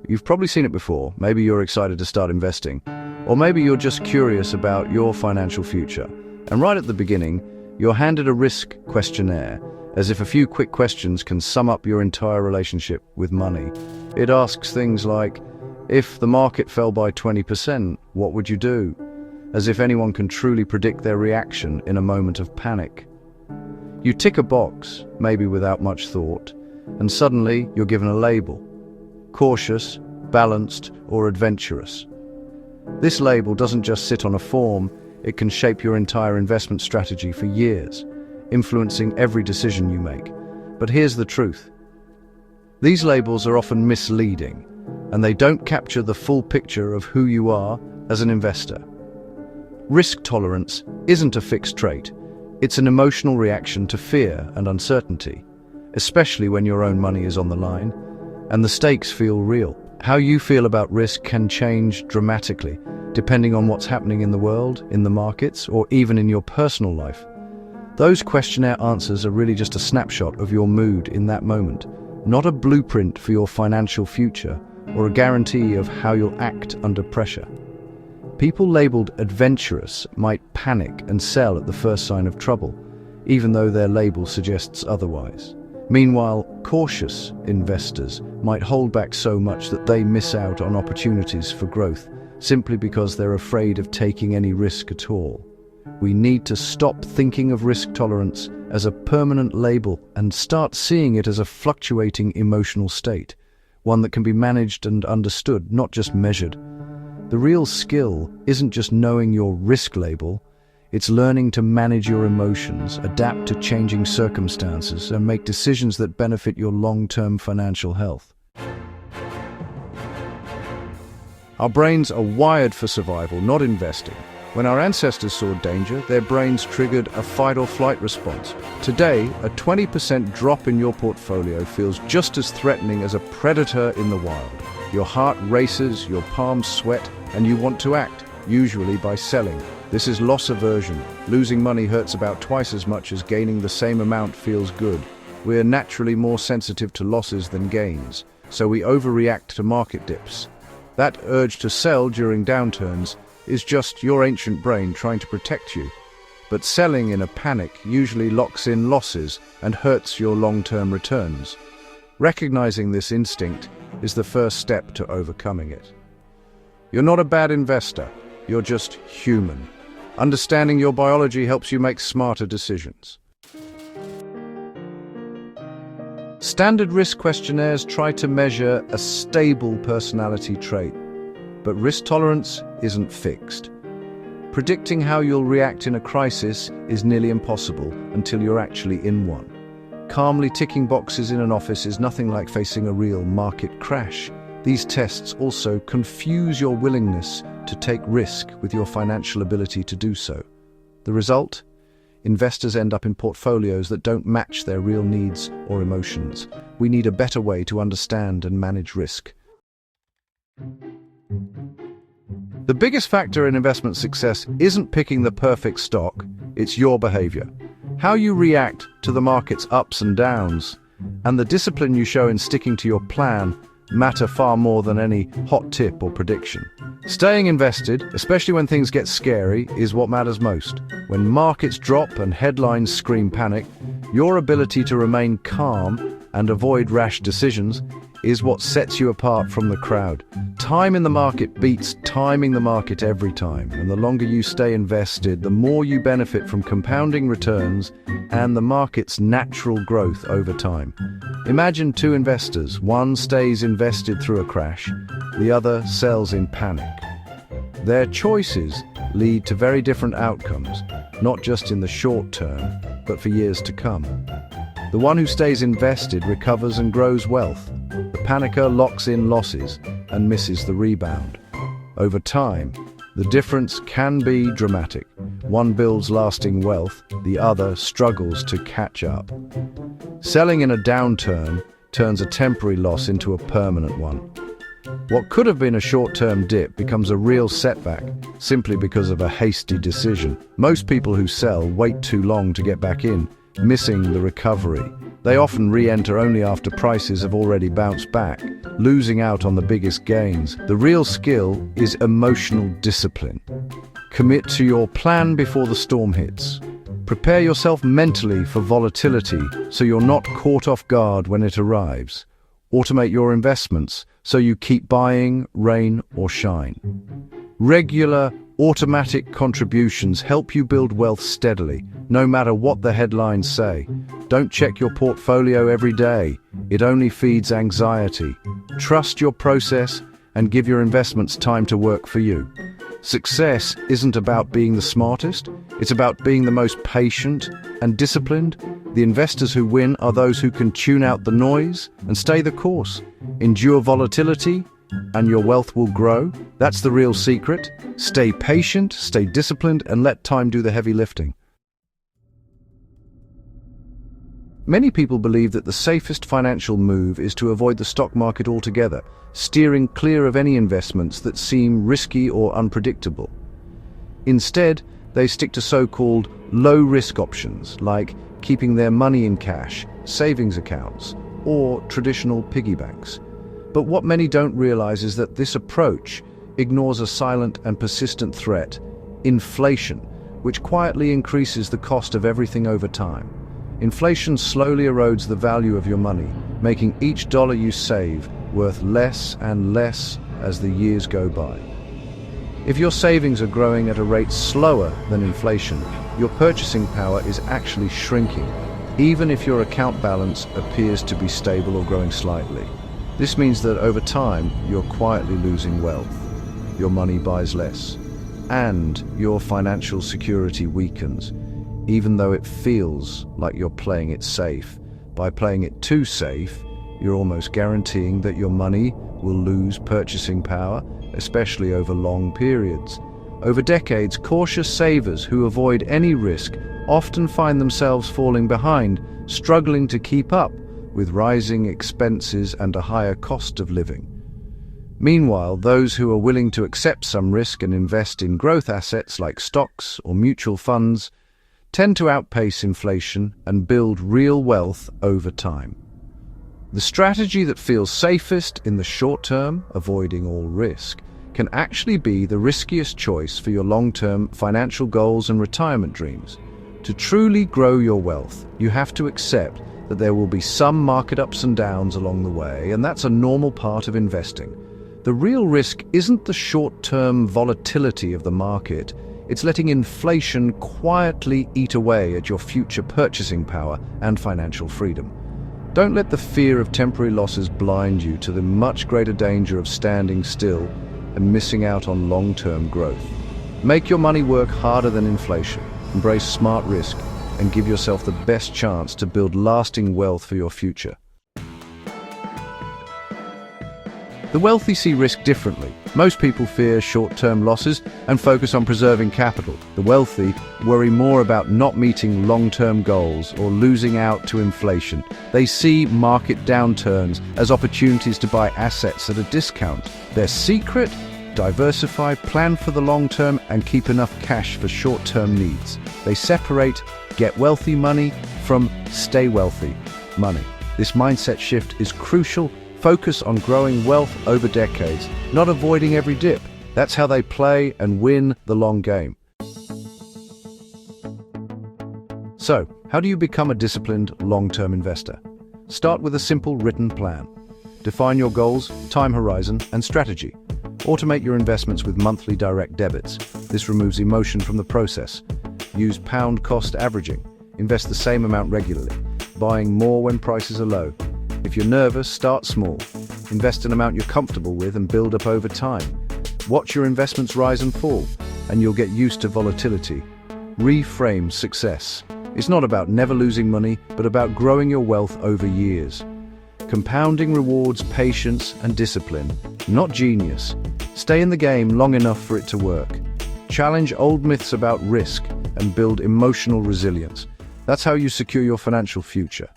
You've probably seen it before. Maybe you're excited to start investing, or maybe you're just curious about your financial future. And right at the beginning, you're handed a risk questionnaire, as if a few quick questions can sum up your entire relationship with money. It asks things like, if the market fell by 20%, what would you do? As if anyone can truly predict their reaction in a moment of panic. You tick a box, maybe without much thought, and suddenly you're given a label: cautious, balanced, or adventurous. This label doesn't just sit on a form, it can shape your entire investment strategy for years, influencing every decision you make. But here's the truth. These labels are often misleading, and they don't capture the full picture of who you are as an investor. Risk tolerance isn't a fixed trait. It's an emotional reaction to fear and uncertainty, especially when your own money is on the line, and the stakes feel real. How you feel about risk can change dramatically, depending on what's happening in the world, in the markets, or even in your personal life. Those questionnaire answers are really just a snapshot of your mood in that moment, not a blueprint for your financial future or a guarantee of how you'll act under pressure. People labeled adventurous might panic and sell at the first sign of trouble, even though their label suggests otherwise. Meanwhile, cautious investors might hold back so much that they miss out on opportunities for growth simply because they're afraid of taking any risk at all. We need to stop thinking of risk tolerance as a permanent label and start seeing it as a fluctuating emotional state, one that can be managed and understood, not just measured. The real skill isn't just knowing your risk label, it's learning to manage your emotions, adapt to changing circumstances, and make decisions that benefit your long-term financial health. Our brains are wired for survival, not investing. When our ancestors saw danger, their brains triggered a fight-or-flight response. Today, a 20% drop in your portfolio feels just as threatening as a predator in the wild. Your heart races, your palms sweat, and you want to act, usually by selling. This is loss aversion. Losing money hurts about twice as much as gaining the same amount feels good. We're naturally more sensitive to losses than gains, so we overreact to market dips. That urge to sell during downturns is just your ancient brain trying to protect you. But selling in a panic usually locks in losses and hurts your long-term returns. Recognizing this instinct is the first step to overcoming it. You're not a bad investor, you're just human. Understanding your biology helps you make smarter decisions. Standard risk questionnaires try to measure a stable personality trait, but risk tolerance isn't fixed. Predicting how you'll react in a crisis is nearly impossible until you're actually in one. Calmly ticking boxes in an office is nothing like facing a real market crash. These tests also confuse your willingness to take risk with your financial ability to do so. The result? Investors end up in portfolios that don't match their real needs or emotions. We need a better way to understand and manage risk. The biggest factor in investment success isn't picking the perfect stock, it's your behavior. How you react to the market's ups and downs, and the discipline you show in sticking to your plan matter far more than any hot tip or prediction. Staying invested, especially when things get scary, is what matters most. When markets drop and headlines scream panic, your ability to remain calm and avoid rash decisions is what sets you apart from the crowd. Time in the market beats timing the market every time, and the longer you stay invested, the more you benefit from compounding returns and the market's natural growth over time. Imagine two investors. One stays invested through a crash, the other sells in panic. Their choices lead to very different outcomes, not just in the short term, but for years to come. The one who stays invested recovers and grows wealth. The panicker locks in losses and misses the rebound. Over time, the difference can be dramatic. One builds lasting wealth, the other struggles to catch up. Selling in a downturn turns a temporary loss into a permanent one. What could have been a short-term dip becomes a real setback simply because of a hasty decision. Most people who sell wait too long to get back in, missing the recovery. They often re-enter only after prices have already bounced back, losing out on the biggest gains. The real skill is emotional discipline. Commit to your plan before the storm hits. Prepare yourself mentally for volatility so you're not caught off guard when it arrives. Automate your investments so you keep buying, rain or shine. Regular, automatic contributions help you build wealth steadily, no matter what the headlines say. Don't check your portfolio every day. It only feeds anxiety. Trust your process and give your investments time to work for you. Success isn't about being the smartest, it's about being the most patient and disciplined. The investors who win are those who can tune out the noise and stay the course. Endure volatility, and your wealth will grow. That's the real secret. Stay patient, stay disciplined, and let time do the heavy lifting. Many people believe that the safest financial move is to avoid the stock market altogether, steering clear of any investments that seem risky or unpredictable. Instead, they stick to so-called low-risk options, like keeping their money in cash, savings accounts, or traditional piggy banks. But what many don't realize is that this approach ignores a silent and persistent threat, inflation, which quietly increases the cost of everything over time. Inflation slowly erodes the value of your money, making each dollar you save worth less and less as the years go by. If your savings are growing at a rate slower than inflation, your purchasing power is actually shrinking, even if your account balance appears to be stable or growing slightly. This means that over time, you're quietly losing wealth. Your money buys less, and your financial security weakens, even though it feels like you're playing it safe. By playing it too safe, you're almost guaranteeing that your money will lose purchasing power, especially over long periods. Over decades, cautious savers who avoid any risk often find themselves falling behind, struggling to keep up with rising expenses and a higher cost of living. Meanwhile, those who are willing to accept some risk and invest in growth assets like stocks or mutual funds tend to outpace inflation and build real wealth over time. The strategy that feels safest in the short term, avoiding all risk, can actually be the riskiest choice for your long-term financial goals and retirement dreams. To truly grow your wealth, you have to accept that there will be some market ups and downs along the way, and that's a normal part of investing. The real risk isn't the short-term volatility of the market, it's letting inflation quietly eat away at your future purchasing power and financial freedom. Don't let the fear of temporary losses blind you to the much greater danger of standing still and missing out on long-term growth. Make your money work harder than inflation, embrace smart risk, and give yourself the best chance to build lasting wealth for your future. The wealthy see risk differently. Most people fear short-term losses and focus on preserving capital. The wealthy worry more about not meeting long-term goals or losing out to inflation. They see market downturns as opportunities to buy assets at a discount. Their secret? Diversify, plan for the long term, and keep enough cash for short-term needs. They separate get wealthy money from stay wealthy money. This mindset shift is crucial. Focus on growing wealth over decades, not avoiding every dip. That's how they play and win the long game. So, how do you become a disciplined, long-term investor? Start with a simple written plan. Define your goals, time horizon, and strategy. Automate your investments with monthly direct debits. This removes emotion from the process. Use pound cost averaging. Invest the same amount regularly, buying more when prices are low. If you're nervous, start small. Invest an amount you're comfortable with and build up over time. Watch your investments rise and fall, and you'll get used to volatility. Reframe success. It's not about never losing money, but about growing your wealth over years. Compounding rewards patience and discipline, not genius. Stay in the game long enough for it to work. Challenge old myths about risk and build emotional resilience. That's how you secure your financial future.